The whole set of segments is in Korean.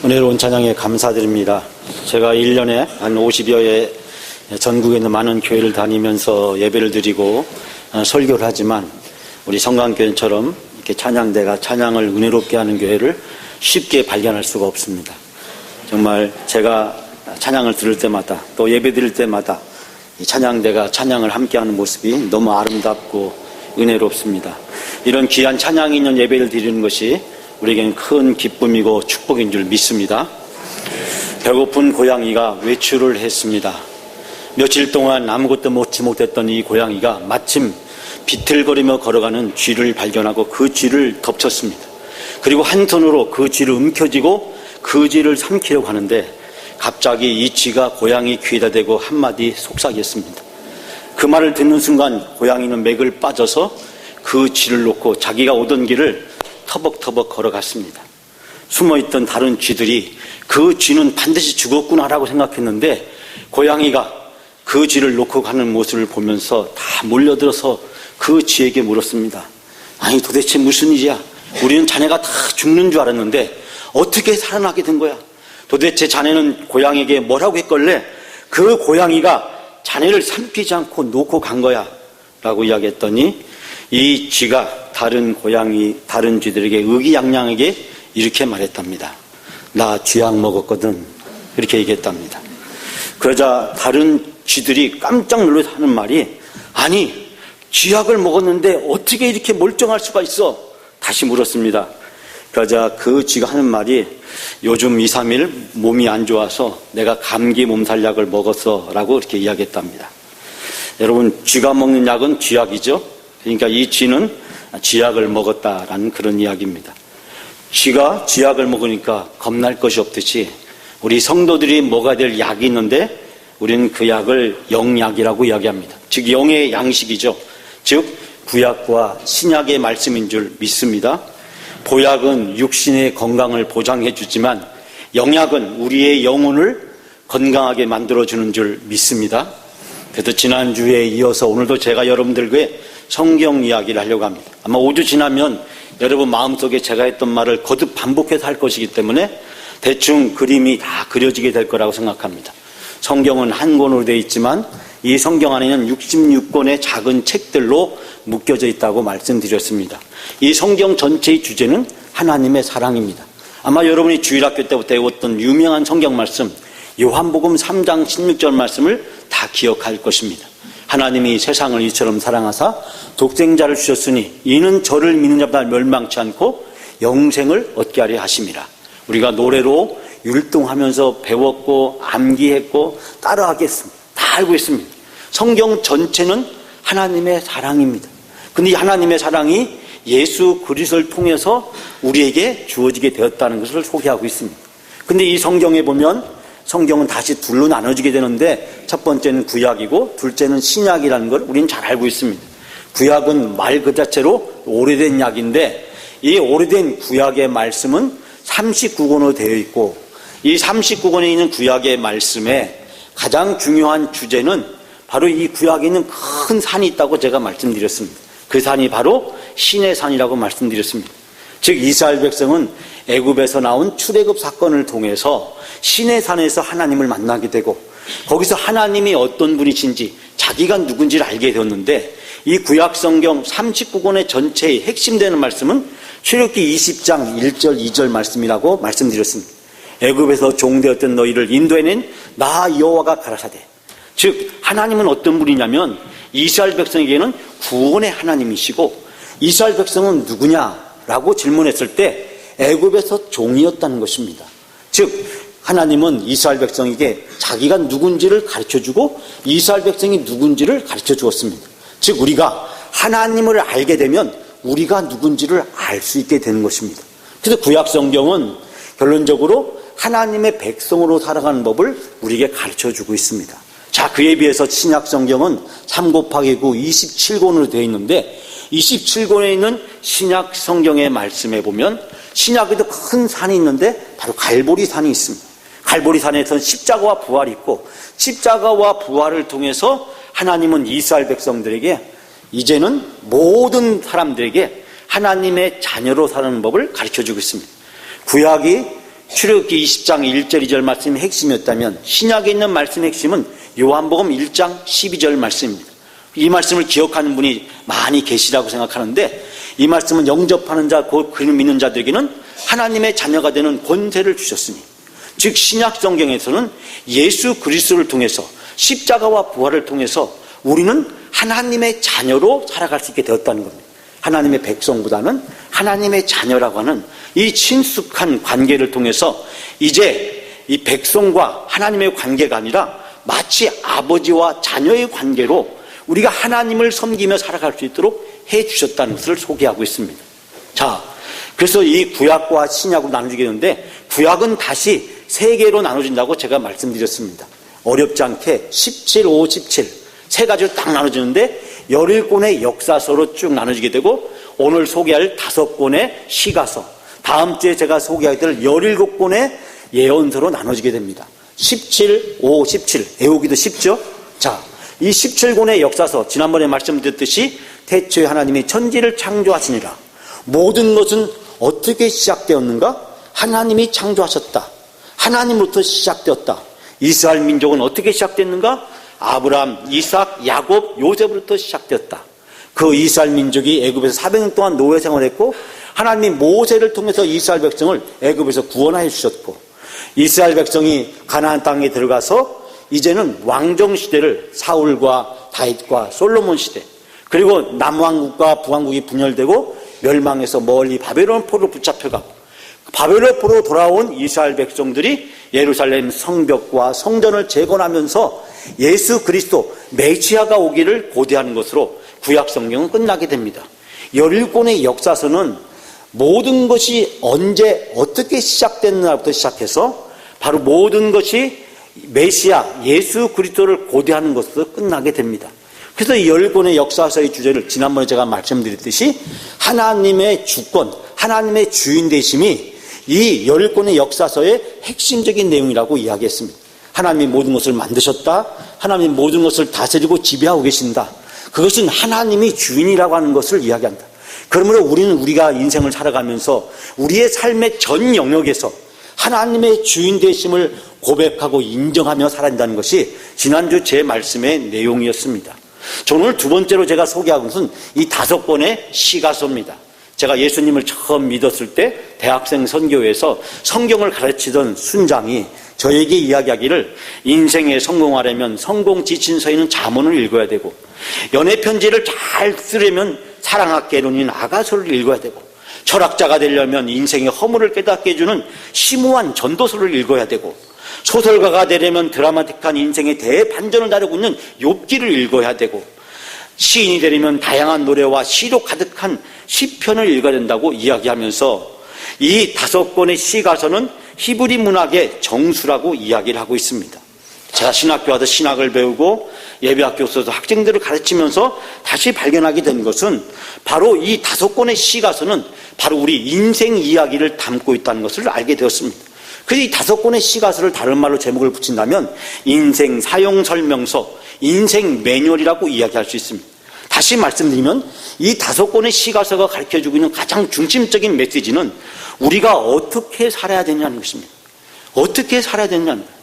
은혜로운 찬양에 감사드립니다. 제가 1년에 한 50여회 전국에 있는 많은 교회를 다니면서 예배를 드리고 설교를 하지만 우리 성강교회처럼 이렇게 찬양대가 찬양을 은혜롭게 하는 교회를 쉽게 발견할 수가 없습니다. 정말 제가 찬양을 들을 때마다 또 예배 드릴 때마다 이 찬양대가 찬양을 함께하는 모습이 너무 아름답고 은혜롭습니다. 이런 귀한 찬양이 있는 예배를 드리는 것이 우리에게는 큰 기쁨이고 축복인 줄 믿습니다. 배고픈 고양이가 외출을 했습니다. 며칠 동안 아무것도 먹지 못했던 이 고양이가 마침 비틀거리며 걸어가는 쥐를 발견하고 그 쥐를 덮쳤습니다. 그리고 한 손으로 그 쥐를 움켜쥐고 그 쥐를 삼키려고 하는데 갑자기 이 쥐가 고양이 귀에다 대고 한마디 속삭였습니다. 그 말을 듣는 순간 고양이는 맥을 빠져서 그 쥐를 놓고 자기가 오던 길을 터벅터벅 걸어갔습니다. 숨어있던 다른 쥐들이 그 쥐는 반드시 죽었구나라고 생각했는데 고양이가 그 쥐를 놓고 가는 모습을 보면서 다 몰려들어서 그 쥐에게 물었습니다. 아니 도대체 무슨 일이야? 우리는 자네가 다 죽는 줄 알았는데 어떻게 살아나게 된 거야? 도대체 자네는 고양이에게 뭐라고 했걸래? 그 고양이가 자네를 삼키지 않고 놓고 간 거야 라고 이야기했더니 이 쥐가 다른 쥐들에게 의기양양하게 이렇게 말했답니다. 나 쥐약 먹었거든. 이렇게 얘기했답니다. 그러자 다른 쥐들이 깜짝 놀라서 하는 말이 아니 쥐약을 먹었는데 어떻게 이렇게 멀쩡할 수가 있어? 다시 물었습니다. 그러자 그 쥐가 하는 말이 요즘 2, 3일 몸이 안 좋아서 내가 감기 몸살약을 먹었어 라고 이렇게 이야기했답니다. 여러분 쥐가 먹는 약은 쥐약이죠. 그러니까 이 쥐는 쥐약을 먹었다라는 그런 이야기입니다. 쥐가 쥐약을 먹으니까 겁날 것이 없듯이 우리 성도들이 먹어야 될 약이 있는데 우리는 그 약을 영약이라고 이야기합니다. 즉 영의 양식이죠. 즉 구약과 신약의 말씀인 줄 믿습니다. 보약은 육신의 건강을 보장해 주지만 영약은 우리의 영혼을 건강하게 만들어주는 줄 믿습니다. 그래서 지난주에 이어서 오늘도 제가 여러분들께 성경 이야기를 하려고 합니다. 아마 5주 지나면 여러분 마음속에 제가 했던 말을 거듭 반복해서 할 것이기 때문에 대충 그림이 다 그려지게 될 거라고 생각합니다. 성경은 한 권으로 되어 있지만 이 성경 안에는 66권의 작은 책들로 묶여져 있다고 말씀드렸습니다. 이 성경 전체의 주제는 하나님의 사랑입니다. 아마 여러분이 주일학교 때부터 배웠던 유명한 성경 말씀 요한복음 3장 16절 말씀을 다 기억할 것입니다. 하나님이 세상을 이처럼 사랑하사 독생자를 주셨으니 이는 저를 믿는 자마다 멸망치 않고 영생을 얻게 하려 하심이라. 우리가 노래로 율동하면서 배웠고 암기했고 따라하겠습니다. 다 알고 있습니다. 성경 전체는 하나님의 사랑입니다. 근데 이 하나님의 사랑이 예수 그리스도를 통해서 우리에게 주어지게 되었다는 것을 소개하고 있습니다. 근데 이 성경에 보면 성경은 다시 둘로 나눠지게 되는데 첫 번째는 구약이고 둘째는 신약이라는 걸 우리는 잘 알고 있습니다. 구약은 말 그 자체로 오래된 약인데 이 오래된 구약의 말씀은 39권으로 되어 있고 이 39권에 있는 구약의 말씀에 가장 중요한 주제는 바로 이 구약에 있는 큰 산이 있다고 제가 말씀드렸습니다. 그 산이 바로 신의 산이라고 말씀드렸습니다. 즉 이스라엘 백성은 애굽에서 나온 출애굽 사건을 통해서 신의 산에서 하나님을 만나게 되고 거기서 하나님이 어떤 분이신지 자기가 누군지를 알게 되었는데 이 구약 성경 39권의 전체의 핵심되는 말씀은 출애굽기 20장 1절 2절 말씀이라고 말씀드렸습니다. 애굽에서 종되었던 너희를 인도해낸 나 여호와가 가라사대. 즉 하나님은 어떤 분이냐면 이스라엘 백성에게는 구원의 하나님이시고 이스라엘 백성은 누구냐라고 질문했을 때 애굽에서 종이었다는 것입니다. 즉 하나님은 이스라엘 백성에게 자기가 누군지를 가르쳐주고 이스라엘 백성이 누군지를 가르쳐 주었습니다. 즉 우리가 하나님을 알게 되면 우리가 누군지를 알 수 있게 되는 것입니다. 그래서 구약 성경은 결론적으로 하나님의 백성으로 살아가는 법을 우리에게 가르쳐주고 있습니다. 자, 그에 비해서 신약 성경은 3 곱하기 9 27권으로 되어 있는데 27권에 있는 신약 성경의 말씀에 보면 신약에도 큰 산이 있는데 바로 갈보리 산이 있습니다. 갈보리 산에서는 십자가와 부활이 있고 십자가와 부활을 통해서 하나님은 이스라엘 백성들에게 이제는 모든 사람들에게 하나님의 자녀로 사는 법을 가르쳐주고 있습니다. 구약이 출애굽기 20장 1절 2절 말씀이 핵심이었다면 신약에 있는 말씀의 핵심은 요한복음 1장 12절 말씀입니다. 이 말씀을 기억하는 분이 많이 계시라고 생각하는데, 이 말씀은 영접하는 자, 곧 그를 믿는 자들에게는 하나님의 자녀가 되는 권세를 주셨으니, 즉 신약 성경에서는 예수 그리스도를 통해서 십자가와 부활을 통해서 우리는 하나님의 자녀로 살아갈 수 있게 되었다는 겁니다. 하나님의 백성보다는 하나님의 자녀라고 하는 이 친숙한 관계를 통해서 이제 이 백성과 하나님의 관계가 아니라 마치 아버지와 자녀의 관계로 우리가 하나님을 섬기며 살아갈 수 있도록 해주셨다는 것을 소개하고 있습니다. 자, 그래서 이 구약과 신약으로 나눠지게 되는데, 구약은 다시 세 개로 나눠진다고 제가 말씀드렸습니다. 어렵지 않게 17, 5, 17 세 가지로 딱 나눠지는데 17권의 역사서로 쭉 나눠지게 되고, 오늘 소개할 5권의 시가서, 다음 주에 제가 소개하게 될 17권의 예언서로 나눠지게 됩니다. 17, 5, 17 외우기도 쉽죠? 자, 이 17권의 역사서, 지난번에 말씀드렸듯이 태초에 하나님이 천지를 창조하시니라. 모든 것은 어떻게 시작되었는가? 하나님이 창조하셨다. 하나님으로부터 시작되었다. 이스라엘 민족은 어떻게 시작됐는가? 아브라함, 이삭, 야곱, 요셉으로부터 시작되었다. 그 이스라엘 민족이 애굽에서 400년 동안 노예 생활했고, 하나님이 모세를 통해서 이스라엘 백성을 애굽에서 구원하여 주셨고, 이스라엘 백성이 가나안 땅에 들어가서 이제는 왕정 시대를 사울과 다윗과 솔로몬 시대, 그리고 남왕국과 북왕국이 분열되고 멸망해서 멀리 바벨론 포로 붙잡혀가고, 바벨론 포로 돌아온 이스라엘 백성들이 예루살렘 성벽과 성전을 재건하면서 예수 그리스도 메시아가 오기를 고대하는 것으로 구약 성경은 끝나게 됩니다. 17권의 역사서는 모든 것이 언제 어떻게 시작됐느냐부터 시작해서 바로 모든 것이 메시아 예수 그리스도를 고대하는 것으로 끝나게 됩니다. 그래서 이 17권의 역사서의 주제를 지난번에 제가 말씀드렸듯이 하나님의 주권, 하나님의 주인 되심이 이 17권의 역사서의 핵심적인 내용이라고 이야기했습니다. 하나님이 모든 것을 만드셨다. 하나님이 모든 것을 다스리고 지배하고 계신다. 그것은 하나님이 주인이라고 하는 것을 이야기한다. 그러므로 우리는 우리가 인생을 살아가면서 우리의 삶의 전 영역에서 하나님의 주인 되심을 고백하고 인정하며 살아간다는 것이 지난주 제 말씀의 내용이었습니다. 오늘 두 번째로 제가 소개하고 있는 이 5권의 시가서입니다. 제가 예수님을 처음 믿었을 때 대학생 선교회에서 성경을 가르치던 순장이 저에게 이야기하기를, 인생에 성공하려면 성공 지침서에는 잠언을 읽어야 되고, 연애 편지를 잘 쓰려면 사랑학개론인 아가서를 읽어야 되고, 철학자가 되려면 인생의 허물을 깨닫게 해주는 심오한 전도서를 읽어야 되고, 소설가가 되려면 드라마틱한 인생의 대반전을 다루고 있는 욥기를 읽어야 되고, 시인이 되려면 다양한 노래와 시로 가득한 시편을 읽어야 된다고 이야기하면서 이 5권의 시가서는 히브리 문학의 정수라고 이야기를 하고 있습니다. 제가 신학교 와서 신학을 배우고 예배학교에서도 학생들을 가르치면서 다시 발견하게 된 것은 바로 이 5권의 시가서는 바로 우리 인생 이야기를 담고 있다는 것을 알게 되었습니다. 그래서 이 5권의 시가서를 다른 말로 제목을 붙인다면 인생 사용 설명서, 인생 매뉴얼이라고 이야기할 수 있습니다. 다시 말씀드리면 이 5권의 시가서가 가르쳐주고 있는 가장 중심적인 메시지는 우리가 어떻게 살아야 되냐는 것입니다. 어떻게 살아야 되냐는 거예요.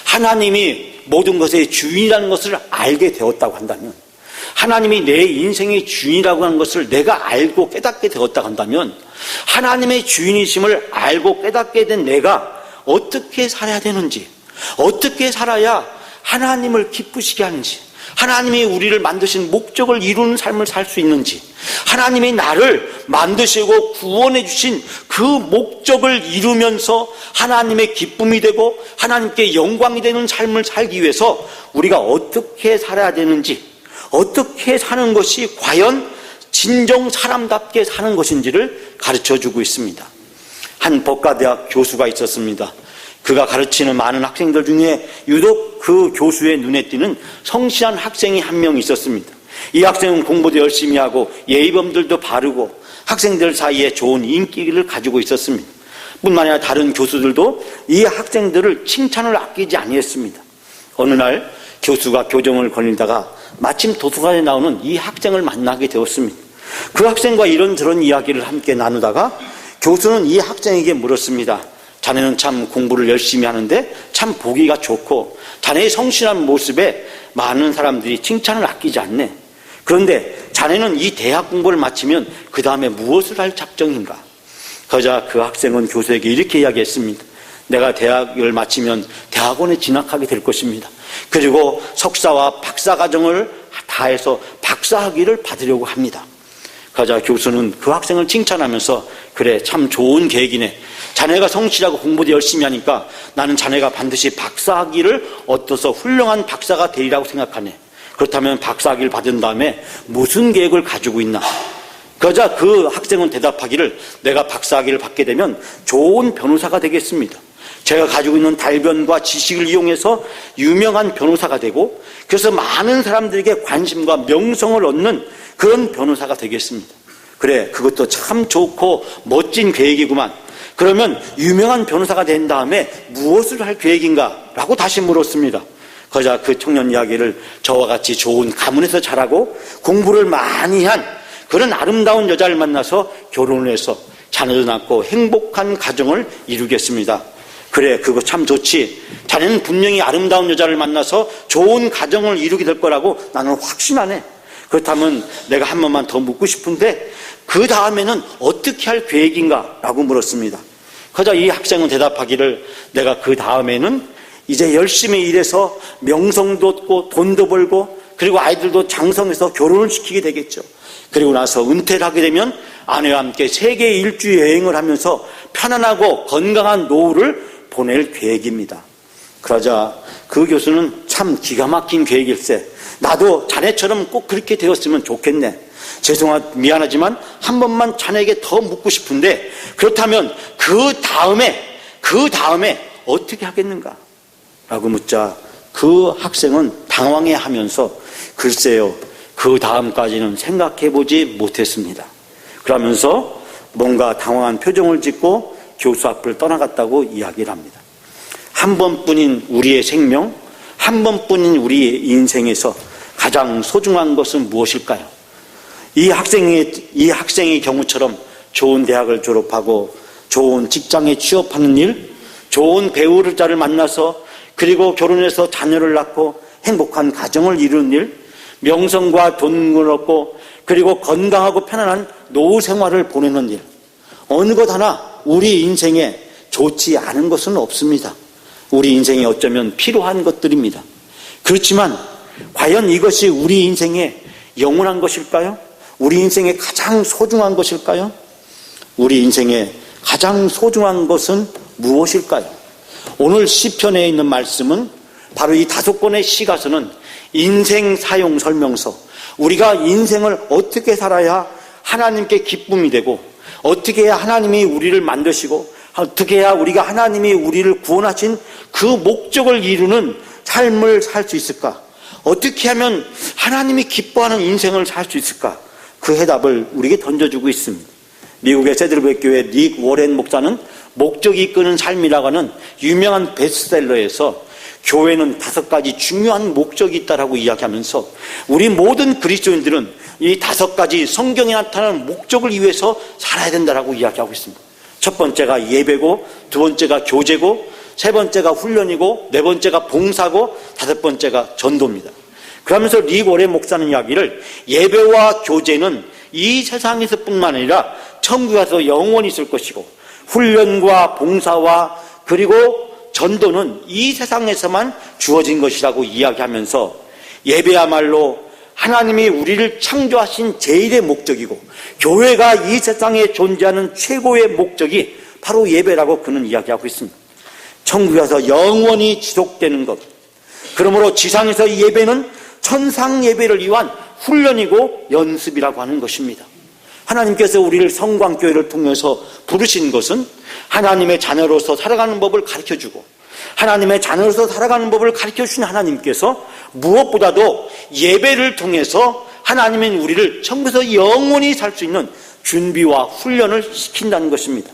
하나님이 모든 것의 주인이라는 것을 알게 되었다고 한다면, 하나님이 내 인생의 주인이라고 하는 것을 내가 알고 깨닫게 되었다고 한다면, 하나님의 주인이심을 알고 깨닫게 된 내가 어떻게 살아야 되는지, 어떻게 살아야 하나님을 기쁘시게 하는지, 하나님이 우리를 만드신 목적을 이루는 삶을 살 수 있는지, 하나님이 나를 만드시고 구원해 주신 그 목적을 이루면서 하나님의 기쁨이 되고 하나님께 영광이 되는 삶을 살기 위해서 우리가 어떻게 살아야 되는지, 어떻게 사는 것이 과연 진정 사람답게 사는 것인지를 가르쳐주고 있습니다. 한 법과대학 교수가 있었습니다. 그가 가르치는 많은 학생들 중에 유독 그 교수의 눈에 띄는 성실한 학생이 한 명 있었습니다. 이 학생은 공부도 열심히 하고 예의범들도 바르고 학생들 사이에 좋은 인기를 가지고 있었습니다. 뿐만 아니라 다른 교수들도 이 학생들을 칭찬을 아끼지 아니했습니다. 어느 날 교수가 교정을 거닐다가 마침 도서관에 나오는 이 학생을 만나게 되었습니다. 그 학생과 이런저런 이야기를 함께 나누다가 교수는 이 학생에게 물었습니다. 자네는 참 공부를 열심히 하는데 참 보기가 좋고 자네의 성실한 모습에 많은 사람들이 칭찬을 아끼지 않네. 그런데 자네는 이 대학 공부를 마치면 그 다음에 무엇을 할 작정인가? 그러자 그 학생은 교수에게 이렇게 이야기했습니다. 내가 대학을 마치면 대학원에 진학하게 될 것입니다. 그리고 석사와 박사 과정을 다해서 박사학위를 받으려고 합니다. 그러자 교수는 그 학생을 칭찬하면서 그래, 참 좋은 계획이네. 자네가 성실하고 공부도 열심히 하니까 나는 자네가 반드시 박사학위를 얻어서 훌륭한 박사가 되리라고 생각하네. 그렇다면 박사학위를 받은 다음에 무슨 계획을 가지고 있나? 그러자 그 학생은 대답하기를 내가 박사학위를 받게 되면 좋은 변호사가 되겠습니다. 제가 가지고 있는 달변과 지식을 이용해서 유명한 변호사가 되고 그래서 많은 사람들에게 관심과 명성을 얻는 그런 변호사가 되겠습니다. 그래, 그것도 참 좋고 멋진 계획이구만. 그러면 유명한 변호사가 된 다음에 무엇을 할 계획인가? 라고 다시 물었습니다. 그러자 그 청년 이야기를 저와 같이 좋은 가문에서 자라고 공부를 많이 한 그런 아름다운 여자를 만나서 결혼을 해서 자녀도 낳고 행복한 가정을 이루겠습니다. 그래, 그거 참 좋지. 자네는 분명히 아름다운 여자를 만나서 좋은 가정을 이루게 될 거라고 나는 확신하네. 그렇다면 내가 한 번만 더 묻고 싶은데 그 다음에는 어떻게 할 계획인가? 라고 물었습니다. 그러자 이 학생은 대답하기를 내가 그 다음에는 이제 열심히 일해서 명성도 얻고 돈도 벌고 그리고 아이들도 장성해서 결혼을 시키게 되겠죠. 그리고 나서 은퇴를 하게 되면 아내와 함께 세계 일주 여행을 하면서 편안하고 건강한 노후를 보낼 계획입니다. 그러자 그 교수는 참 기가 막힌 계획일세. 나도 자네처럼 꼭 그렇게 되었으면 좋겠네. 미안하지만 한 번만 자네에게 더 묻고 싶은데 그렇다면 그 다음에 어떻게 하겠는가? 라고 묻자 그 학생은 당황해하면서 글쎄요, 그 다음까지는 생각해보지 못했습니다. 그러면서 뭔가 당황한 표정을 짓고 교수 앞을 떠나갔다고 이야기를 합니다. 한 번뿐인 우리의 생명, 한 번뿐인 우리의 인생에서 가장 소중한 것은 무엇일까요? 이 학생의 경우처럼 좋은 대학을 졸업하고 좋은 직장에 취업하는 일, 좋은 배우자를 만나서 그리고 결혼해서 자녀를 낳고 행복한 가정을 이루는 일, 명성과 돈을 얻고 그리고 건강하고 편안한 노후 생활을 보내는 일, 어느 것 하나 우리 인생에 좋지 않은 것은 없습니다. 우리 인생에 어쩌면 필요한 것들입니다. 그렇지만 과연 이것이 우리 인생에 영원한 것일까요? 우리 인생에 가장 소중한 것일까요? 우리 인생에 가장 소중한 것은 무엇일까요? 오늘 시편에 있는 말씀은 바로 이 5권의 시가서는 인생 사용 설명서, 우리가 인생을 어떻게 살아야 하나님께 기쁨이 되고 어떻게 해야 하나님이 우리를 만드시고 어떻게 해야 우리가 하나님이 우리를 구원하신 그 목적을 이루는 삶을 살 수 있을까? 어떻게 하면 하나님이 기뻐하는 인생을 살 수 있을까? 그 해답을 우리에게 던져주고 있습니다. 미국의 세드르백 교회 닉 워렌 목사는 목적이 이끄는 삶이라고 하는 유명한 베스트셀러에서 교회는 5가지 중요한 목적이 있다라고 이야기하면서 우리 모든 그리스도인들은 이 5가지 성경에 나타나는 목적을 위해서 살아야 된다라고 이야기하고 있습니다. 첫 번째가 예배고, 두 번째가 교제고, 세 번째가 훈련이고, 네 번째가 봉사고, 5번째가 전도입니다. 그러면서 릭 워렌 목사는 이야기를 예배와 교제는 이 세상에서뿐만 아니라 천국에 가서 영원히 있을 것이고 훈련과 봉사와 그리고 전도는 이 세상에서만 주어진 것이라고 이야기하면서 예배야말로 하나님이 우리를 창조하신 제1의 목적이고 교회가 이 세상에 존재하는 최고의 목적이 바로 예배라고 그는 이야기하고 있습니다. 천국에 가서 영원히 지속되는 것. 그러므로 지상에서 이 예배는 천상 예배를 위한 훈련이고 연습이라고 하는 것입니다. 하나님께서 우리를 성광교회를 통해서 부르신 것은 하나님의 자녀로서 살아가는 법을 가르쳐주고 하나님의 자녀로서 살아가는 법을 가르쳐주신 하나님께서 무엇보다도 예배를 통해서 하나님은 우리를 천국에서 영원히 살 수 있는 준비와 훈련을 시킨다는 것입니다.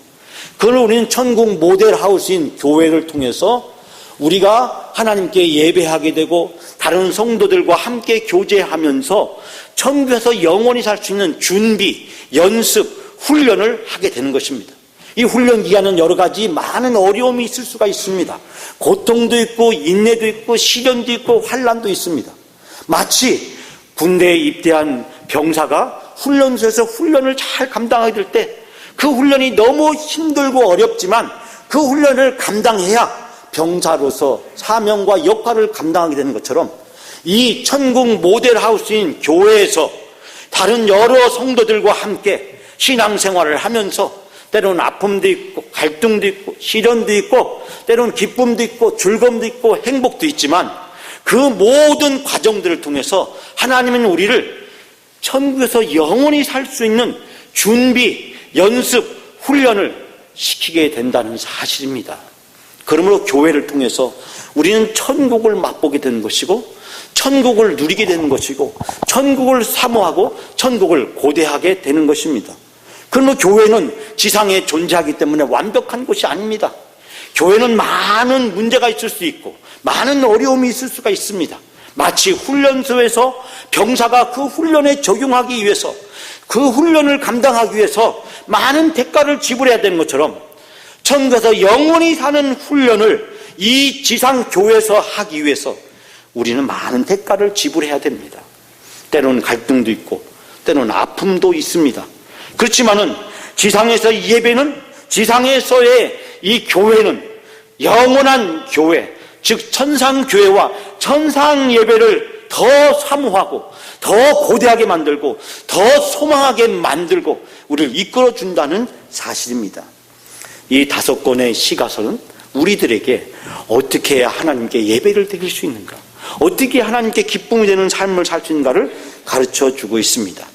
그걸 우리는 천국 모델하우스인 교회를 통해서 우리가 하나님께 예배하게 되고 다른 성도들과 함께 교제하면서 천국에서 영원히 살 수 있는 준비, 연습, 훈련을 하게 되는 것입니다. 이 훈련 기간은 여러 가지 많은 어려움이 있을 수가 있습니다. 고통도 있고 인내도 있고 시련도 있고 환난도 있습니다. 마치 군대에 입대한 병사가 훈련소에서 훈련을 잘 감당하게 될 때 그 훈련이 너무 힘들고 어렵지만 그 훈련을 감당해야 병사로서 사명과 역할을 감당하게 되는 것처럼 이 천국 모델하우스인 교회에서 다른 여러 성도들과 함께 신앙생활을 하면서 때로는 아픔도 있고 갈등도 있고 시련도 있고 때로는 기쁨도 있고 즐거움도 있고 행복도 있지만 그 모든 과정들을 통해서 하나님은 우리를 천국에서 영원히 살 수 있는 준비, 연습, 훈련을 시키게 된다는 사실입니다. 그러므로 교회를 통해서 우리는 천국을 맛보게 되는 것이고 천국을 누리게 되는 것이고 천국을 사모하고 천국을 고대하게 되는 것입니다. 그러므로 교회는 지상에 존재하기 때문에 완벽한 곳이 아닙니다. 교회는 많은 문제가 있을 수 있고 많은 어려움이 있을 수가 있습니다. 마치 훈련소에서 병사가 그 훈련에 적용하기 위해서 그 훈련을 감당하기 위해서 많은 대가를 지불해야 되는 것처럼 천국에서 영원히 사는 훈련을 이 지상 교회에서 하기 위해서 우리는 많은 대가를 지불해야 됩니다. 때로는 갈등도 있고 때로는 아픔도 있습니다. 그렇지만은 지상에서 이 예배는 지상에서의 이 교회는 영원한 교회, 즉 천상교회와 천상예배를 더 사모하고 더 고대하게 만들고 더 소망하게 만들고 우리를 이끌어준다는 사실입니다. 이 5권의 시가서는 우리들에게 어떻게 해야 하나님께 예배를 드릴 수 있는가, 어떻게 하나님께 기쁨이 되는 삶을 살 수 있는가를 가르쳐주고 있습니다.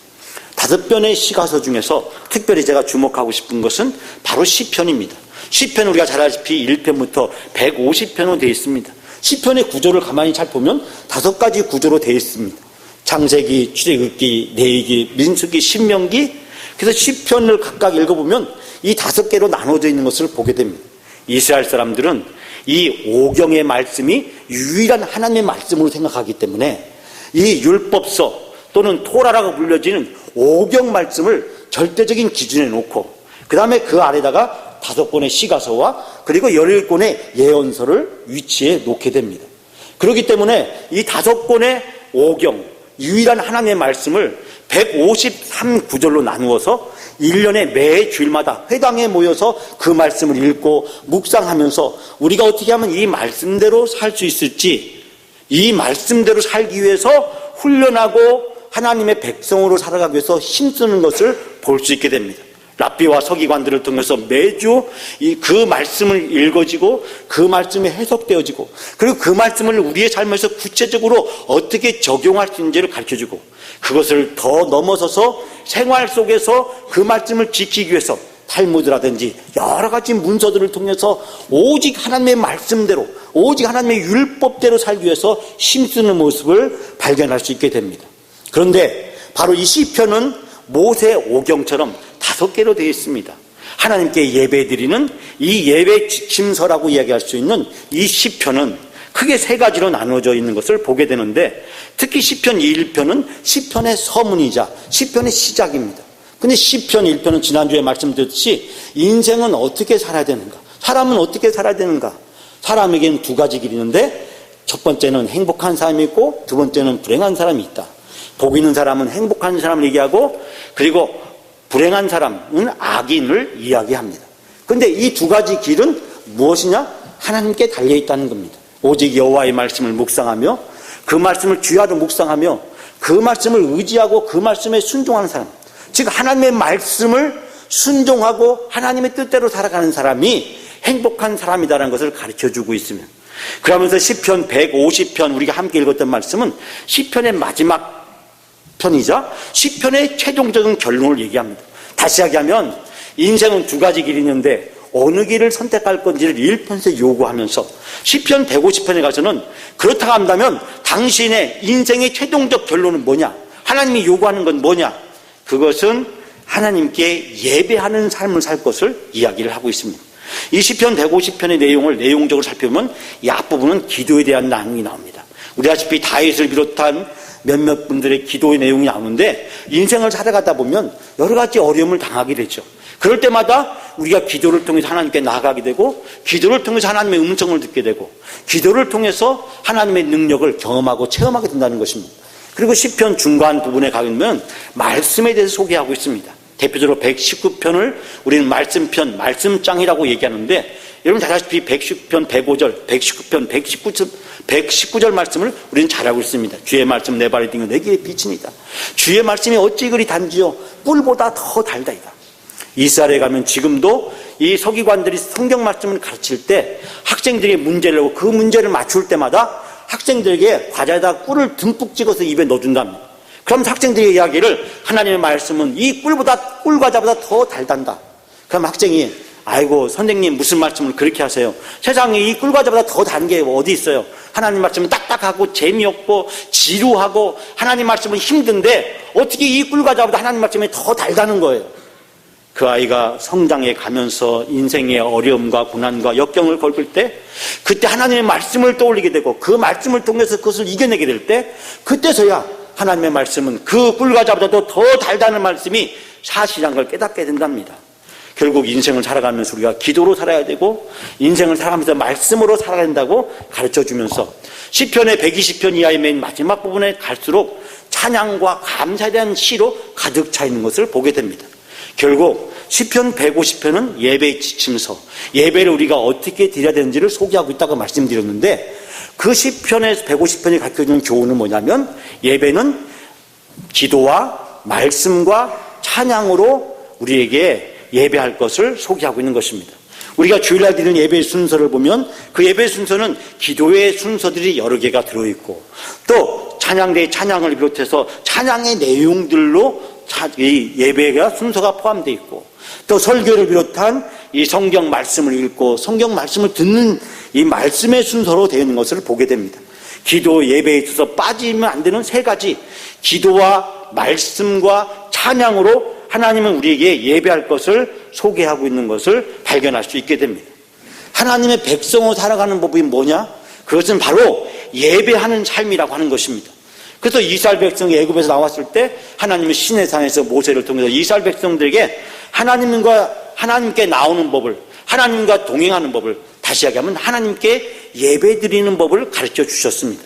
5편의 시가서 중에서 특별히 제가 주목하고 싶은 것은 바로 시편입니다. 시편 우리가 잘 알다시피 1편부터 150편으로 되어 있습니다. 시편의 구조를 가만히 잘 보면 5가지 구조로 되어 있습니다. 창세기, 출애굽기, 레위기, 민수기, 신명기. 그래서 시편을 각각 읽어보면 이 5개로 나눠져 있는 것을 보게 됩니다. 이스라엘 사람들은 이 오경의 말씀이 유일한 하나님의 말씀으로 생각하기 때문에 이 율법서 또는 토라라고 불려지는 오경 말씀을 절대적인 기준에 놓고 그 다음에 그 아래다가 5권의 시가서와 그리고 17권의 예언서를 위치해 놓게 됩니다. 그렇기 때문에 이 5권의 오경, 유일한 하나님의 말씀을 153구절로 나누어서 1년에 매 주일마다 회당에 모여서 그 말씀을 읽고 묵상하면서 우리가 어떻게 하면 이 말씀대로 살 수 있을지, 이 말씀대로 살기 위해서 훈련하고 하나님의 백성으로 살아가기 위해서 힘쓰는 것을 볼 수 있게 됩니다. 랍비와 서기관들을 통해서 매주 그 말씀을 읽어지고 그 말씀이 해석되어지고 그리고 그 말씀을 우리의 삶에서 구체적으로 어떻게 적용할 수 있는지를 가르쳐주고 그것을 더 넘어서서 생활 속에서 그 말씀을 지키기 위해서 탈무드라든지 여러 가지 문서들을 통해서 오직 하나님의 말씀대로 오직 하나님의 율법대로 살기 위해서 힘쓰는 모습을 발견할 수 있게 됩니다. 그런데 바로 이 시편은 모세 오경처럼 5개로 되어 있습니다. 하나님께 예배드리는 이 예배 지침서라고 이야기할 수 있는 이 시편은 크게 3가지로 나누어져 있는 것을 보게 되는데 특히 시편 1편은 시편의 서문이자 시편의 시작입니다. 근데 시편 1편은 지난주에 말씀드렸듯이 인생은 어떻게 살아야 되는가, 사람은 어떻게 살아야 되는가, 사람에게는 2가지 길이 있는데 첫 번째는 행복한 사람이 있고 두 번째는 불행한 사람이 있다. 복 있는 사람은 행복한 사람을 얘기하고 그리고 불행한 사람은 악인을 이야기합니다. 그런데 이 2가지 길은 무엇이냐? 하나님께 달려있다는 겁니다. 오직 여호와의 말씀을 묵상하며 그 말씀을 주야로 묵상하며 그 말씀을 의지하고 그 말씀에 순종하는 사람, 즉 하나님의 말씀을 순종하고 하나님의 뜻대로 살아가는 사람이 행복한 사람이다라는 것을 가르쳐주고 있습니다. 그러면서 시편 150편 우리가 함께 읽었던 말씀은 시편의 마지막 편이자 시편의 최종적인 결론을 얘기합니다. 다시 이야기하면 인생은 2가지 길이 있는데 어느 길을 선택할 건지를 1편에서 요구하면서 시편 150편에 가서는 그렇다고 한다면 당신의 인생의 최종적 결론은 뭐냐? 하나님이 요구하는 건 뭐냐? 그것은 하나님께 예배하는 삶을 살 것을 이야기를 하고 있습니다. 이 시편 150편의 내용을 내용적으로 살펴보면 이 앞부분은 기도에 대한 내용이 나옵니다. 우리 아시피 다윗을 비롯한 몇몇 분들의 기도의 내용이 나오는데 인생을 살아가다 보면 여러 가지 어려움을 당하게 되죠. 그럴 때마다 우리가 기도를 통해서 하나님께 나아가게 되고 기도를 통해서 하나님의 음성을 듣게 되고 기도를 통해서 하나님의 능력을 경험하고 체험하게 된다는 것입니다. 그리고 시편 중간 부분에 가면 말씀에 대해서 소개하고 있습니다. 대표적으로 119편을 우리는 말씀편, 말씀장이라고 얘기하는데 여러분 잘 아시다시피 110편, 105절, 119편, 119절 말씀을 우리는 잘 알고 있습니다. 주의 말씀 내 발에 钉은 내게 빛이니이다. 주의 말씀이 어찌 그리 단지요 꿀보다 더 달다이다. 이스라엘에 가면 지금도 이 서기관들이 성경 말씀을 가르칠 때 학생들이 문제를 내고 그 문제를 맞출 때마다 학생들에게 과자에다 꿀을 듬뿍 찍어서 입에 넣어준답니다. 그럼 학생들의 이야기를 하나님의 말씀은 이 꿀과자보다 더 달단다. 그럼 학생이 아이고 선생님 무슨 말씀을 그렇게 하세요? 세상에 이 꿀과자보다 더 단 게 어디 있어요? 하나님 말씀은 딱딱하고 재미없고 지루하고 하나님 말씀은 힘든데 어떻게 이 꿀과자보다 하나님 말씀이 더 달다는 거예요? 그 아이가 성장해 가면서 인생의 어려움과 고난과 역경을 겪을 때 그때 하나님의 말씀을 떠올리게 되고 그 말씀을 통해서 그것을 이겨내게 될 때 그때서야 하나님의 말씀은 그 꿀과자보다도 더 달다는 말씀이 사실이라는 걸 깨닫게 된답니다. 결국 인생을 살아가면서 우리가 기도로 살아야 되고 인생을 살아가면서 말씀으로 살아야 된다고 가르쳐주면서 시편의 120편 이하의 맨 마지막 부분에 갈수록 찬양과 감사에 대한 시로 가득 차 있는 것을 보게 됩니다. 결국 시편 150편은 예배의 지침서, 예배를 우리가 어떻게 드려야 되는지를 소개하고 있다고 말씀드렸는데 그 시편의 150편이 가르쳐주는 교훈은 뭐냐면 예배는 기도와 말씀과 찬양으로 우리에게 예배할 것을 소개하고 있는 것입니다. 우리가 주일날 드리는 예배의 순서를 보면 그 예배의 순서는 기도의 순서들이 여러 개가 들어있고 또 찬양대의 찬양을 비롯해서 찬양의 내용들로 이 예배가 순서가 포함되어 있고 또 설교를 비롯한 이 성경 말씀을 읽고 성경 말씀을 듣는 이 말씀의 순서로 되어 있는 것을 보게 됩니다. 기도 예배에 있어서 빠지면 안 되는 세 가지 기도와 말씀과 찬양으로 하나님은 우리에게 예배할 것을 소개하고 있는 것을 발견할 수 있게 됩니다. 하나님의 백성으로 살아가는 법이 뭐냐? 그것은 바로 예배하는 삶이라고 하는 것입니다. 그래서 이스라엘 백성이 애굽에서 나왔을 때 하나님은 시내산에서 모세를 통해서 이스라엘 백성들에게 하나님께 나오는 법을 하나님과 동행하는 법을 다시 이야기하면 하나님께 예배드리는 법을 가르쳐 주셨습니다.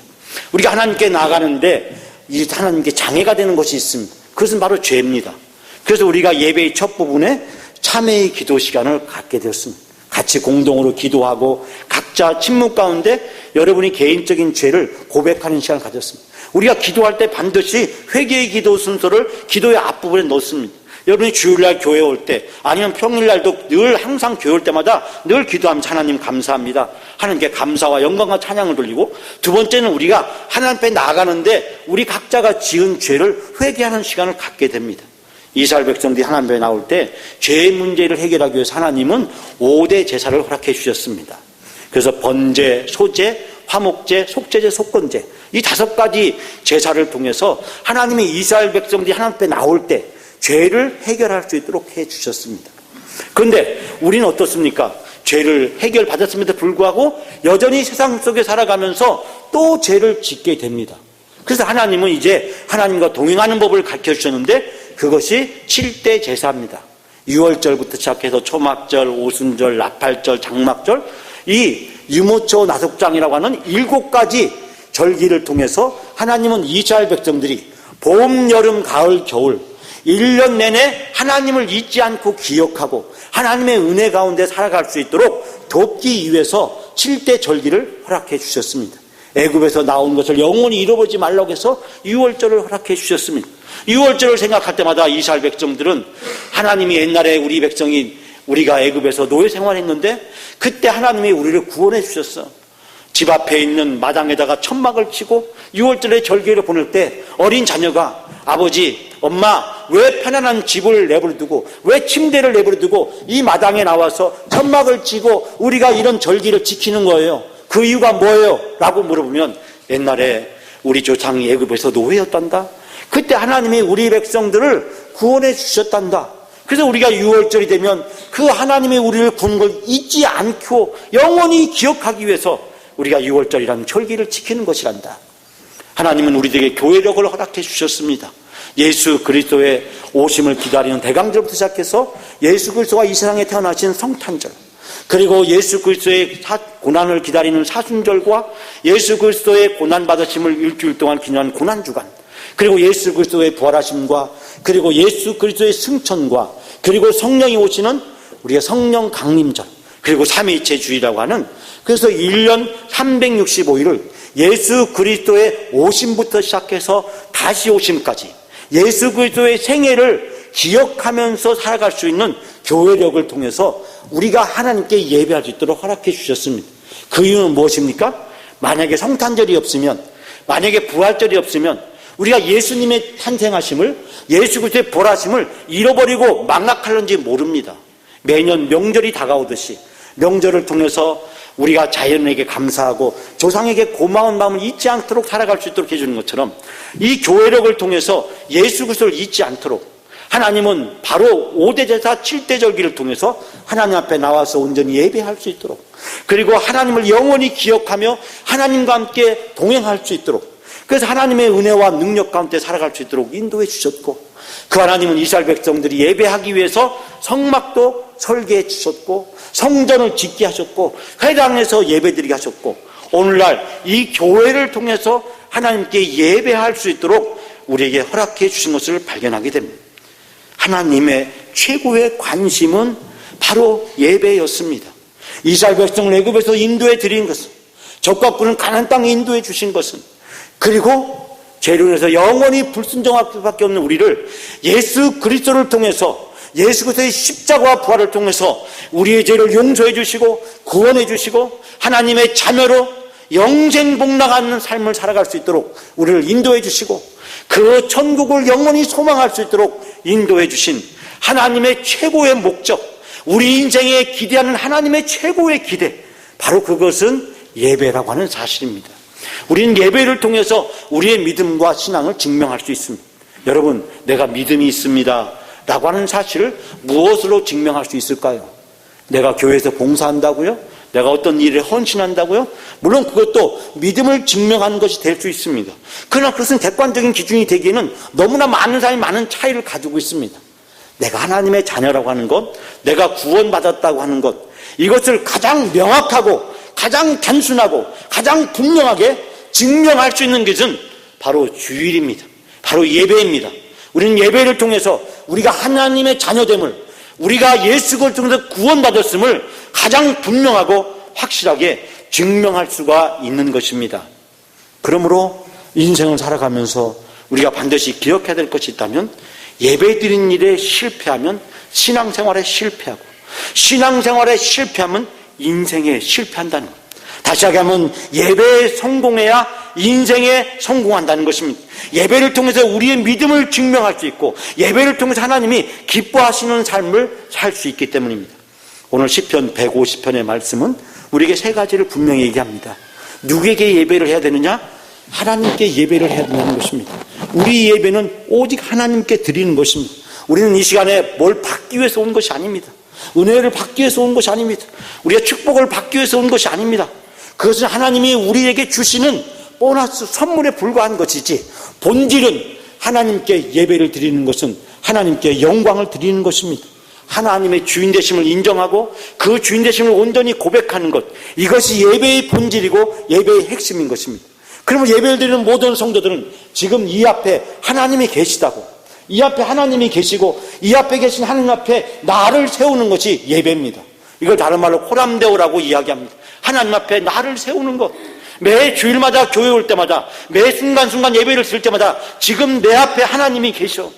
우리가 하나님께 나아가는데 하나님께 장애가 되는 것이 있습니다. 그것은 바로 죄입니다. 그래서 우리가 예배의 첫 부분에 참회의 기도 시간을 갖게 되었습니다. 같이 공동으로 기도하고 각자 침묵 가운데 여러분이 개인적인 죄를 고백하는 시간을 가졌습니다. 우리가 기도할 때 반드시 회개의 기도 순서를 기도의 앞부분에 넣습니다. 여러분이 주일날 교회 올 때 아니면 평일날도 늘 항상 교회 올 때마다 늘 기도하면서 하나님 감사합니다. 하나님께 감사와 영광과 찬양을 돌리고 두 번째는 우리가 하나님 앞에 나아가는데 우리 각자가 지은 죄를 회개하는 시간을 갖게 됩니다. 이스라엘 백성들이 하나님 앞에 나올 때 죄의 문제를 해결하기 위해서 하나님은 5대 제사를 허락해 주셨습니다. 그래서 번제, 소제, 화목제, 속죄제, 속건제 이 5가지 제사를 통해서 하나님이 이스라엘 백성들이 하나님 앞에 나올 때 죄를 해결할 수 있도록 해 주셨습니다. 그런데 우리는 어떻습니까? 죄를 해결받았음에도 불구하고 여전히 세상 속에 살아가면서 또 죄를 짓게 됩니다. 그래서 하나님은 이제 하나님과 동행하는 법을 가르쳐 주셨는데 그것이 7대 제사입니다. 6월절부터 시작해서 초막절, 오순절, 나팔절, 장막절 이 유모초 나속장이라고 하는 7가지 절기를 통해서 하나님은 이스라엘 백성들이 봄, 여름, 가을, 겨울 1년 내내 하나님을 잊지 않고 기억하고 하나님의 은혜 가운데 살아갈 수 있도록 돕기 위해서 7대 절기를 허락해 주셨습니다. 애굽에서 나온 것을 영원히 잃어버리지 말라고 해서 6월절을 허락해 주셨습니다. 6월절을 생각할 때마다 이스라엘 백성들은 하나님이 옛날에 우리 백성이 우리가 애굽에서 노예 생활했는데 그때 하나님이 우리를 구원해 주셨어. 집 앞에 있는 마당에다가 천막을 치고 6월절에 절기를 보낼 때 어린 자녀가 아버지, 엄마 왜 편안한 집을 내버려두고 왜 침대를 내버려두고 이 마당에 나와서 천막을 치고 우리가 이런 절기를 지키는 거예요. 그 이유가 뭐예요? 라고 물어보면 옛날에 우리 조상이 애굽에서 노예였단다. 그때 하나님이 우리 백성들을 구원해 주셨단다. 그래서 우리가 6월절이 되면 그 하나님이 우리를 구원 걸 잊지 않고 영원히 기억하기 위해서 우리가 6월절이라는 절기를 지키는 것이란다. 하나님은 우리에게 교회력을 허락해 주셨습니다. 예수 그리스도의 오심을 기다리는 대강절부터 시작해서 예수 그리스도가 이 세상에 태어나신 성탄절, 그리고 예수 그리스도의 고난을 기다리는 사순절과 예수 그리스도의 고난받으심을 일주일 동안 기념한 고난주간, 그리고 예수 그리스도의 부활하심과 그리고 예수 그리스도의 승천과 그리고 성령이 오시는 우리가 성령 강림절, 그리고 삼위일체 주일이라고 하는, 그래서 1년 365일을 예수 그리스도의 오심부터 시작해서 다시 오심까지 예수 그리스도의 생애를 기억하면서 살아갈 수 있는 교회력을 통해서 우리가 하나님께 예배할 수 있도록 허락해 주셨습니다. 그 이유는 무엇입니까? 만약에 성탄절이 없으면, 만약에 부활절이 없으면 우리가 예수님의 탄생하심을, 예수 그리스도의 부활하심을 잃어버리고 망각할는지 모릅니다. 매년 명절이 다가오듯이 명절을 통해서 우리가 자연에게 감사하고 조상에게 고마운 마음을 잊지 않도록 살아갈 수 있도록 해주는 것처럼, 이 교회력을 통해서 예수 그리스도를 잊지 않도록 하나님은 바로 5대 제사 7대 절기를 통해서 하나님 앞에 나와서 온전히 예배할 수 있도록, 그리고 하나님을 영원히 기억하며 하나님과 함께 동행할 수 있도록, 그래서 하나님의 은혜와 능력 가운데 살아갈 수 있도록 인도해 주셨고, 그 하나님은 이스라엘 백성들이 예배하기 위해서 성막도 설계해 주셨고 성전을 짓게 하셨고 회당에서 예배드리게 하셨고, 오늘날 이 교회를 통해서 하나님께 예배할 수 있도록 우리에게 허락해 주신 것을 발견하게 됩니다. 하나님의 최고의 관심은 바로 예배였습니다. 이스라엘 백성을 애굽에서 인도해 드린 것은, 적과 꾼은 가나안 땅에 인도해 주신 것은, 그리고 죄로 인해서 영원히 불순종할 수밖에 없는 우리를 예수 그리스도를 통해서, 예수 그리스도의 십자가와 부활을 통해서 우리의 죄를 용서해 주시고 구원해 주시고 하나님의 자녀로 영생복락하는 삶을 살아갈 수 있도록 우리를 인도해 주시고, 그 천국을 영원히 소망할 수 있도록 인도해 주신 하나님의 최고의 목적, 우리 인생에 기대하는 하나님의 최고의 기대, 바로 그것은 예배라고 하는 사실입니다. 우리는 예배를 통해서 우리의 믿음과 신앙을 증명할 수 있습니다. 여러분, 내가 믿음이 있습니다 라고 하는 사실을 무엇으로 증명할 수 있을까요? 내가 교회에서 봉사한다고요? 내가 어떤 일에 헌신한다고요? 물론 그것도 믿음을 증명하는 것이 될 수 있습니다. 그러나 그것은 객관적인 기준이 되기에는 너무나 많은 사람이 많은 차이를 가지고 있습니다. 내가 하나님의 자녀라고 하는 것, 내가 구원받았다고 하는 것, 이것을 가장 명확하고 가장 단순하고 가장 분명하게 증명할 수 있는 것은 바로 주일입니다. 바로 예배입니다. 우리는 예배를 통해서 우리가 하나님의 자녀됨을, 우리가 예수 그리스도를 통해서 구원받았음을 가장 분명하고 확실하게 증명할 수가 있는 것입니다. 그러므로 인생을 살아가면서 우리가 반드시 기억해야 될 것이 있다면, 예배드리는 일에 실패하면 신앙생활에 실패하고, 신앙생활에 실패하면 인생에 실패한다는 것. 다시 하면 예배에 성공해야 인생에 성공한다는 것입니다. 예배를 통해서 우리의 믿음을 증명할 수 있고, 예배를 통해서 하나님이 기뻐하시는 삶을 살 수 있기 때문입니다. 오늘 시편 150편의 말씀은 우리에게 세 가지를 분명히 얘기합니다. 누구에게 예배를 해야 되느냐? 하나님께 예배를 해야 된다는 것입니다. 우리 예배는 오직 하나님께 드리는 것입니다. 우리는 이 시간에 뭘 받기 위해서 온 것이 아닙니다. 은혜를 받기 위해서 온 것이 아닙니다. 우리가 축복을 받기 위해서 온 것이 아닙니다. 그것은 하나님이 우리에게 주시는 보너스 선물에 불과한 것이지, 본질은 하나님께 예배를 드리는 것은 하나님께 영광을 드리는 것입니다. 하나님의 주인 되심을 인정하고 그 주인 되심을 온전히 고백하는 것, 이것이 예배의 본질이고 예배의 핵심인 것입니다. 그러면 예배를 드리는 모든 성도들은 지금 이 앞에 하나님이 계시다고, 이 앞에 하나님이 계시고 이 앞에 계신 하나님 앞에 나를 세우는 것이 예배입니다. 이걸 다른 말로 호람데오라고 이야기합니다. 하나님 앞에 나를 세우는 것. 매 주일마다 교회 올 때마다, 매 순간순간 예배를 드릴 때마다 지금 내 앞에 하나님이 계셔.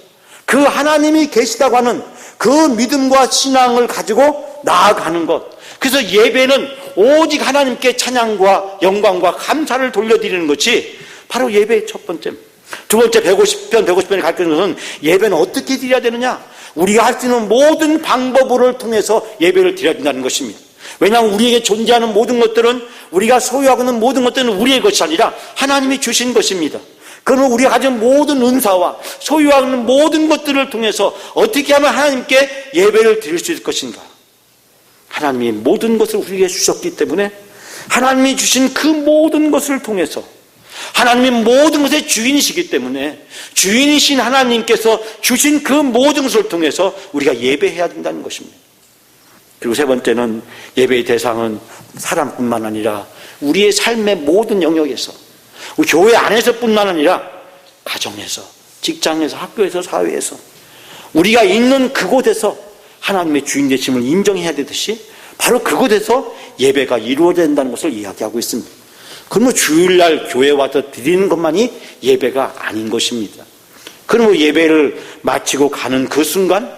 그 하나님이 계시다고 하는 그 믿음과 신앙을 가지고 나아가는 것. 그래서 예배는 오직 하나님께 찬양과 영광과 감사를 돌려드리는 것이 바로 예배의 첫 번째입니다. 두 번째 150편에 가르치는 것은 예배는 어떻게 드려야 되느냐? 우리가 할 수 있는 모든 방법을 통해서 예배를 드려야 된다는 것입니다. 왜냐하면 우리에게 존재하는 모든 것들은, 우리가 소유하고 있는 모든 것들은 우리의 것이 아니라 하나님이 주신 것입니다. 그러면 우리가 가진 모든 은사와 소유하고 있는 모든 것들을 통해서 어떻게 하면 하나님께 예배를 드릴 수 있을 것인가? 하나님이 모든 것을 우리에게 주셨기 때문에 하나님이 주신 그 모든 것을 통해서 하나님이 모든 것의 주인이시기 때문에 주인이신 하나님께서 주신 그 모든 것을 통해서 우리가 예배해야 된다는 것입니다. 그리고 세 번째는 예배의 대상은 사람뿐만 아니라 우리의 삶의 모든 영역에서, 우리 교회 안에서뿐만 아니라 가정에서, 직장에서, 학교에서, 사회에서, 우리가 있는 그곳에서 하나님의 주인 되심을 인정해야 되듯이 바로 그곳에서 예배가 이루어져야 된다는 것을 이야기하고 있습니다. 그러면 주일날 교회에 와서 드리는 것만이 예배가 아닌 것입니다. 그러면 예배를 마치고 가는 그 순간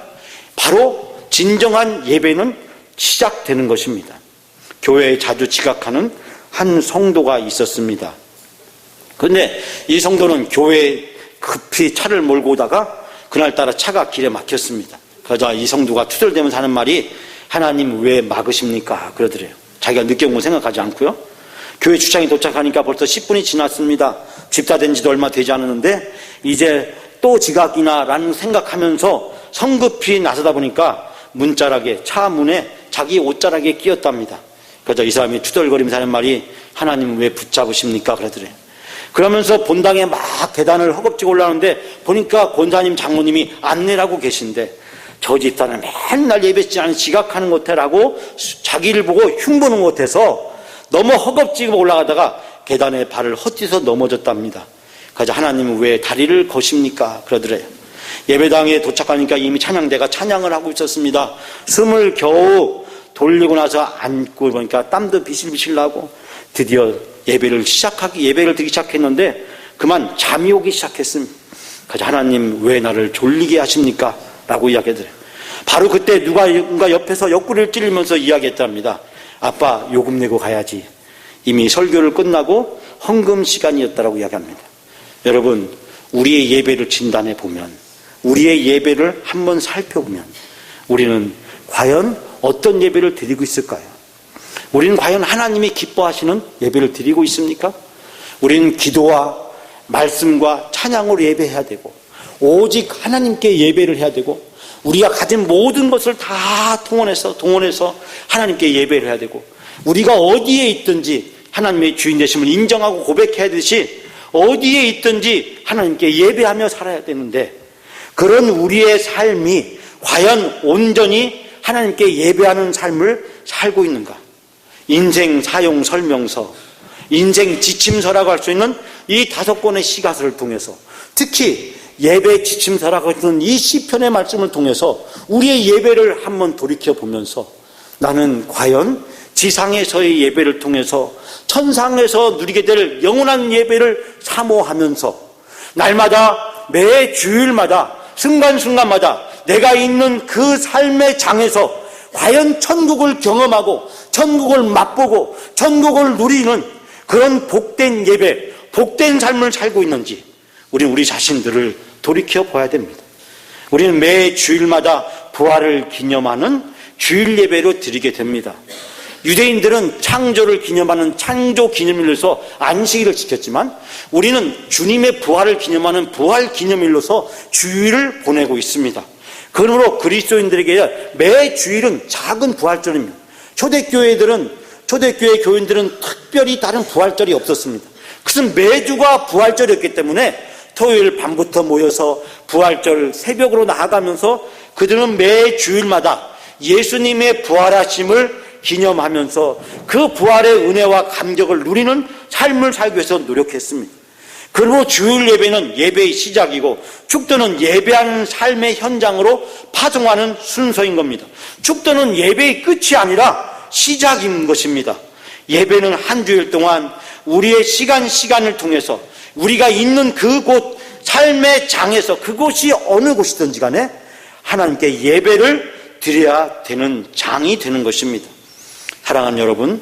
바로 진정한 예배는 시작되는 것입니다. 교회에 자주 지각하는 한 성도가 있었습니다. 그런데 이 성도는 교회에 급히 차를 몰고 오다가 그날따라 차가 길에 막혔습니다. 그러자 이 성도가 투덜대면서 하는 말이 하나님 왜 막으십니까? 그러더래요. 자기가 늦게 온 걸 생각하지 않고요. 교회 주차장에 도착하니까 벌써 10분이 지났습니다. 집사된 지도 얼마 되지 않았는데 이제 또 지각이나 라는 생각하면서 성급히 나서다 보니까 문자락에, 차 문에 자기 옷자락에 끼었답니다. 그러자 이 사람이 투덜거리면서 하는 말이 하나님 왜 붙잡으십니까? 그러더래요. 그러면서 본당에 막 계단을 허겁지겁 올라오는데 보니까 권사님, 장모님이 안내라고 계신데 저 집사는 맨날 예배 시간에 지각하는 것 같아라고 자기를 보고 흉보는 것 같아서 너무 허겁지겁 올라가다가 계단에 발을 헛디뎌서 넘어졌답니다. 그래서 하나님은 왜 다리를 거십니까? 그러더래요. 예배당에 도착하니까 이미 찬양대가 찬양을 하고 있었습니다. 숨을 겨우 돌리고 나서 앉고 보니까 땀도 비실비실 나고 드디어 예배를 드리기 시작했는데 그만 잠이 오기 시작했습니다. 그래서 하나님 왜 나를 졸리게 하십니까? 라고 이야기하더래요. 바로 그때 누가 옆에서 옆구리를 찔리면서 이야기했답니다. 아빠 요금 내고 가야지. 이미 설교를 끝나고 헌금 시간이었다라고 이야기합니다. 여러분, 우리의 예배를 진단해 보면, 우리의 예배를 한번 살펴보면 우리는 과연 어떤 예배를 드리고 있을까요? 우리는 과연 하나님이 기뻐하시는 예배를 드리고 있습니까? 우리는 기도와 말씀과 찬양으로 예배해야 되고 오직 하나님께 예배를 해야 되고 우리가 가진 모든 것을 다 동원해서 하나님께 예배를 해야 되고 우리가 어디에 있든지 하나님의 주인 되심을 인정하고 고백해야 되듯이 어디에 있든지 하나님께 예배하며 살아야 되는데 그런 우리의 삶이 과연 온전히 하나님께 예배하는 삶을 살고 있는가? 인생 사용 설명서, 인생 지침서라고 할 수 있는 이 5권의 시가서를 통해서 특히 예배 지침서라고 하는 이 시편의 말씀을 통해서 우리의 예배를 한번 돌이켜보면서 나는 과연 지상에서의 예배를 통해서 천상에서 누리게 될 영원한 예배를 사모하면서 날마다 매 주일마다 순간순간마다 내가 있는 그 삶의 장에서 과연 천국을 경험하고 천국을 맛보고 천국을 누리는 그런 복된 예배, 복된 삶을 살고 있는지 우리는 우리 자신들을 돌이켜 봐야 됩니다. 우리는 매 주일마다 부활을 기념하는 주일 예배로 드리게 됩니다. 유대인들은 창조를 기념하는 창조 기념일로서 안식일을 지켰지만 우리는 주님의 부활을 기념하는 부활 기념일로서 주일을 보내고 있습니다. 그러므로 그리스도인들에게 매 주일은 작은 부활절입니다. 초대교회 교인들은 특별히 다른 부활절이 없었습니다. 그것은 매주가 부활절이었기 때문에 토요일 밤부터 모여서 부활절 새벽으로 나아가면서 그들은 매 주일마다 예수님의 부활하심을 기념하면서 그 부활의 은혜와 감격을 누리는 삶을 살기 위해서 노력했습니다. 그리고 주일 예배는 예배의 시작이고 축도는 예배하는 삶의 현장으로 파송하는 순서인 겁니다. 축도는 예배의 끝이 아니라 시작인 것입니다. 예배는 한 주일 동안 우리의 시간을 통해서 우리가 있는 그곳 삶의 장에서 그곳이 어느 곳이든지 간에 하나님께 예배를 드려야 되는 장이 되는 것입니다. 사랑하는 여러분,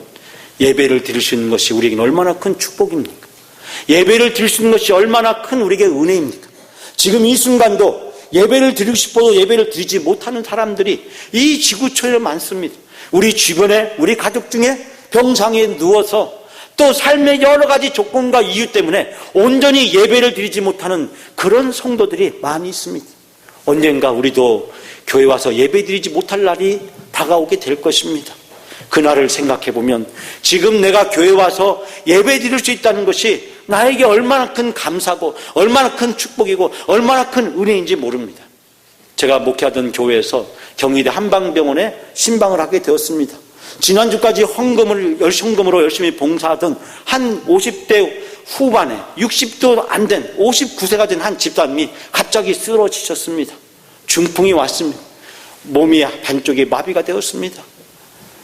예배를 드릴 수 있는 것이 우리에게는 얼마나 큰 축복입니까? 예배를 드릴 수 있는 것이 얼마나 큰 우리에게 은혜입니까? 지금 이 순간도 예배를 드리고 싶어도 예배를 드리지 못하는 사람들이 이 지구촌에 많습니다. 우리 주변에 우리 가족 중에 병상에 누워서 또 삶의 여러 가지 조건과 이유 때문에 온전히 예배를 드리지 못하는 그런 성도들이 많이 있습니다. 언젠가 우리도 교회 와서 예배 드리지 못할 날이 다가오게 될 것입니다. 그날을 생각해 보면 지금 내가 교회 와서 예배 드릴 수 있다는 것이 나에게 얼마나 큰 감사고 얼마나 큰 축복이고 얼마나 큰 은혜인지 모릅니다. 제가 목회하던 교회에서 경희대 한방병원에 신방을 하게 되었습니다. 지난주까지 헌금으로 열심히 봉사하던 한 50대 후반에 60도 안 된 59세가 된 한 집사님이 갑자기 쓰러지셨습니다. 중풍이 왔습니다. 몸이 반쪽이 마비가 되었습니다.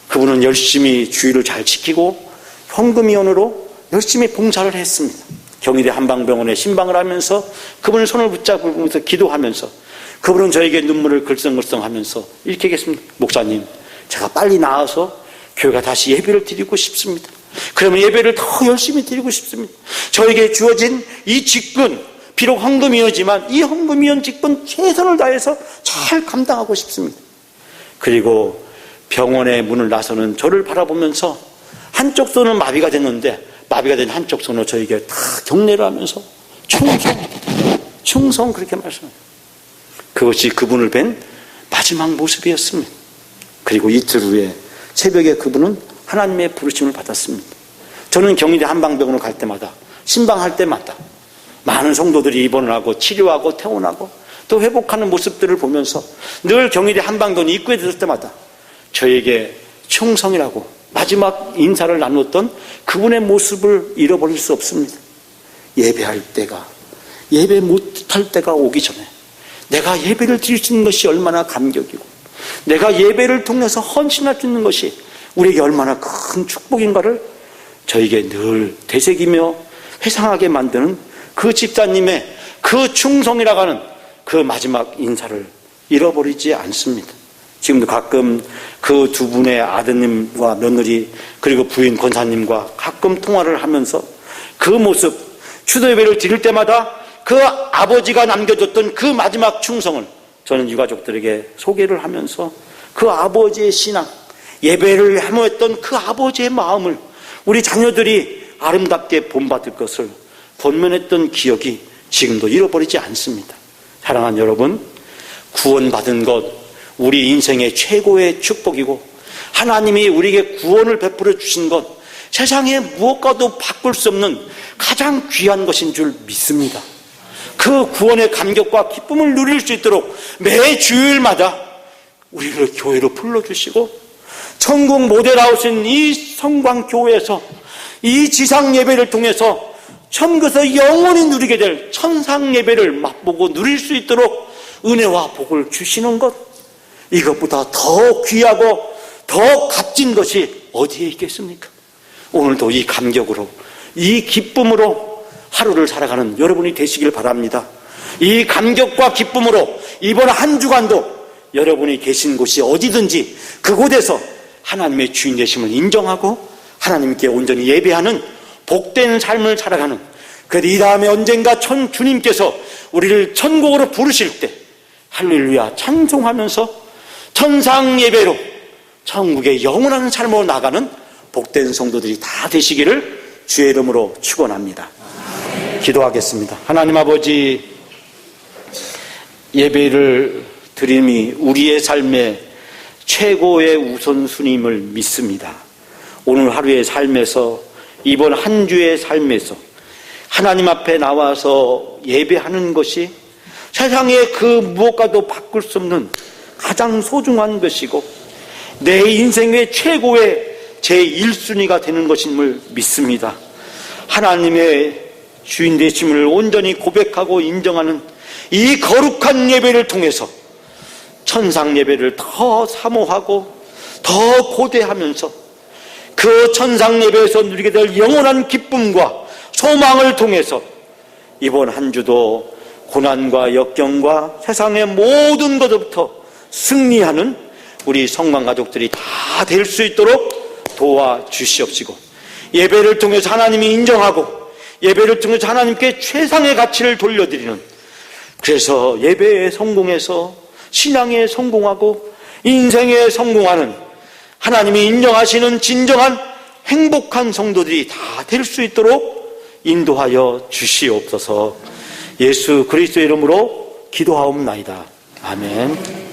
그분은 열심히 주의를 잘 지키고 헌금위원으로 열심히 봉사를 했습니다. 경희대 한방병원에 신방을 하면서 그분의 손을 붙잡으면서 기도하면서 그분은 저에게 눈물을 글썽글썽하면서 이렇게 얘기했습니다. 목사님, 제가 빨리 나아서 교회가 다시 예배를 드리고 싶습니다. 그러면 예배를 더 열심히 드리고 싶습니다. 저에게 주어진 이 직분, 비록 헌금위원이지만 이 헌금위원 직분 최선을 다해서 잘 감당하고 싶습니다. 그리고 병원의 문을 나서는 저를 바라보면서 한쪽 손은 마비가 됐는데 마비가 된 한쪽 손으로 저에게 다 경례를 하면서 충성 그렇게 말씀합니다. 그것이 그분을 뵌 마지막 모습이었습니다. 그리고 이틀 후에 새벽에 그분은 하나님의 부르심을 받았습니다. 저는 경희대 한방병원을 갈 때마다 신방할 때마다 많은 성도들이 입원을 하고 치료하고 퇴원하고 또 회복하는 모습들을 보면서 늘 경희대 한방병원 입구에 들을 때마다 저에게 충성이라고 마지막 인사를 나눴던 그분의 모습을 잃어버릴 수 없습니다. 예배할 때가 예배 못할 때가 오기 전에 내가 예배를 드릴 수 있는 것이 얼마나 감격이고 내가 예배를 통해서 헌신할 수 있는 것이 우리에게 얼마나 큰 축복인가를 저에게 늘 되새기며 회상하게 만드는 그 집사님의 그 충성이라고 하는 그 마지막 인사를 잃어버리지 않습니다. 지금도 가끔 그 두 분의 아드님과 며느리 그리고 부인 권사님과 가끔 통화를 하면서 그 모습, 추도 예배를 드릴 때마다 그 아버지가 남겨줬던 그 마지막 충성을 저는 유가족들에게 소개를 하면서 그 아버지의 신앙, 예배를 해모했던 그 아버지의 마음을 우리 자녀들이 아름답게 본받을 것을 권면했던 기억이 지금도 잃어버리지 않습니다. 사랑하는 여러분, 구원받은 것 우리 인생의 최고의 축복이고 하나님이 우리에게 구원을 베풀어 주신 것 세상에 무엇과도 바꿀 수 없는 가장 귀한 것인 줄 믿습니다. 그 구원의 감격과 기쁨을 누릴 수 있도록 매 주일마다 우리를 교회로 불러주시고 천국 모델하우스인 이 성광교회에서 이 지상 예배를 통해서 천국에서 영원히 누리게 될 천상 예배를 맛보고 누릴 수 있도록 은혜와 복을 주시는 것, 이것보다 더 귀하고 더 값진 것이 어디에 있겠습니까? 오늘도 이 감격으로 이 기쁨으로 하루를 살아가는 여러분이 되시길 바랍니다. 이 감격과 기쁨으로 이번 한 주간도 여러분이 계신 곳이 어디든지 그곳에서 하나님의 주인 되심을 인정하고 하나님께 온전히 예배하는 복된 삶을 살아가는, 그래도 이 다음에 언젠가 주님께서 우리를 천국으로 부르실 때 할렐루야 찬송하면서 천상 예배로 천국의 영원한 삶으로 나가는 복된 성도들이 다 되시기를 주의 이름으로 축원합니다. 기도하겠습니다. 하나님 아버지, 예배를 드림이 우리의 삶의 최고의 우선순위임을 믿습니다. 오늘 하루의 삶에서, 이번 한 주의 삶에서 하나님 앞에 나와서 예배하는 것이 세상의 그 무엇과도 바꿀 수 없는 가장 소중한 것이고 내 인생의 최고의 제1순위가 되는 것임을 믿습니다. 하나님의 주인 되심을 온전히 고백하고 인정하는 이 거룩한 예배를 통해서 천상 예배를 더 사모하고 더 고대하면서 그 천상 예배에서 누리게 될 영원한 기쁨과 소망을 통해서 이번 한 주도 고난과 역경과 세상의 모든 것부터 승리하는 우리 성만 가족들이 다 될 수 있도록 도와주시옵시고, 예배를 통해서 하나님이 인정하고 예배를 통해서 하나님께 최상의 가치를 돌려드리는, 그래서 예배에 성공해서 신앙에 성공하고 인생에 성공하는 하나님이 인정하시는 진정한 행복한 성도들이 다 될 수 있도록 인도하여 주시옵소서. 예수 그리스도의 이름으로 기도하옵나이다. 아멘.